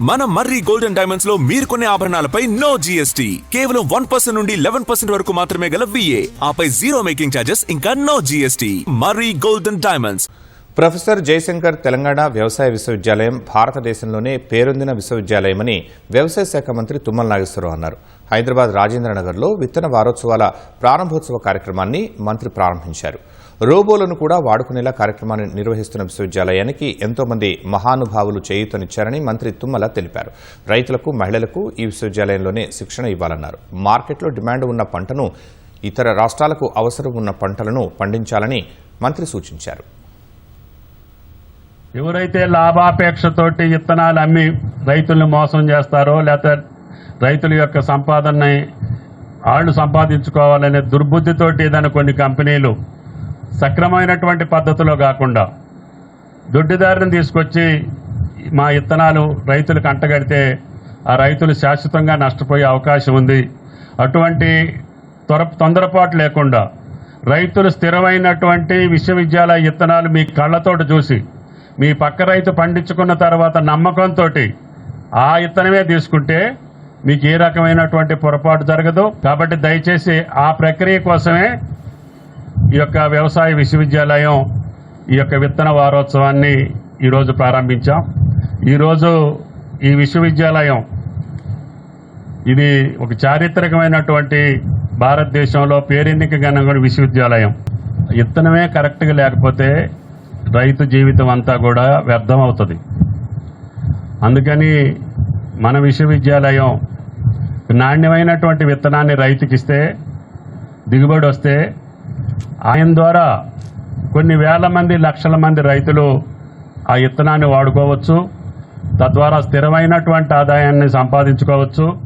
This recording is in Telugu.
మన మర్రి గోల్డెన్ డైమండ్స్ లో మీరు కొనే ఆభరణాలపై నో జీఎస్టీ, కేవలం 1% నుండి 11% వరకు మాత్రమే గల VA, ఆపై జీరో మేకింగ్ ఛార్జెస్ ఇంకా no GST. Marri golden diamonds. Professor Jayashankar Telangana వ్యవసాయ విశ్వవిద్యాలయం భారతదేశంలోనే పేరొందిన విశ్వవిద్యాలయమని వ్యవసాయ శాఖ మంత్రి తుమ్మల నాగేశ్వరరావు అన్నారు. హైదరాబాద్ రాజేంద్రనగర్లో విత్తన వారోత్సవాల ప్రారంభోత్సవ కార్యక్రమాన్ని మంత్రి ప్రారంభించారు. రోబోలను కూడా వాడుకునేలా కార్యక్రమాన్ని నిర్వహిస్తున్న విశ్వవిద్యాలయానికి ఎంతో మంది మహానుభావులు చేయూతనిచ్చారని మంత్రి తుమ్మల తెలిపారు. రైతులకు, మహిళలకు ఈ విశ్వవిద్యాలయంలోనే శిక్షణ ఇవ్వాలన్నారు. మార్కెట్లో డిమాండ్ ఉన్న పంటను, ఇతర రాష్ట్రాలకు అవసరం ఉన్న పంటలను పండించాలని మంత్రి సూచించారు. ఎవరైతే లాభాపేక్షతోటి విత్తనాలు అమ్మి రైతుల్ని మోసం చేస్తారో, లేకపోతే రైతుల యొక్క సంపాదనని వాళ్ళు సంపాదించుకోవాలనే దుర్బుద్ధితోటి ఏదైనా కొన్ని కంపెనీలు సక్రమైనటువంటి పద్ధతిలో కాకుండా దొడ్డిదారిని తీసుకొచ్చి మా విత్తనాలు రైతులకు అంటగడితే ఆ రైతులు శాశ్వతంగా నష్టపోయే అవకాశం ఉంది. అటువంటి తొందరపాటు లేకుండా రైతులు స్థిరమైనటువంటి విశ్వవిద్యాలయ విత్తనాలు మీ కళ్ళతోటి చూసి, మీ పక్క రైతు పండించుకున్న తర్వాత నమ్మకంతో ఆ విత్తనమే తీసుకుంటే మీకు ఏ రకమైనటువంటి పొరపాటు జరగదు. కాబట్టి దయచేసి ఆ ప్రక్రియ కోసమే ఈ యొక్క వ్యవసాయ విశ్వవిద్యాలయం ఈ యొక్క విత్తన వారోత్సవాన్ని ఈరోజు ప్రారంభించాం. ఈరోజు ఈ విశ్వవిద్యాలయం ఇది ఒక చారిత్రకమైనటువంటి భారతదేశంలో పేరెన్నికగల విశ్వవిద్యాలయం. విత్తనమే కరెక్ట్గా లేకపోతే రైతు జీవితం అంతా కూడా వ్యర్థం అవుతుంది. అందుకని మన విశ్వవిద్యాలయం నాణ్యమైనటువంటి విత్తనాన్ని రైతుకిస్తే, దిగుబడి వస్తే ఆయన ద్వారా కొన్ని వేల మంది, లక్షల మంది రైతులు ఆ విత్తనాన్ని వాడుకోవచ్చు. తద్వారా స్థిరమైనటువంటి ఆదాయాన్ని సంపాదించుకోవచ్చు.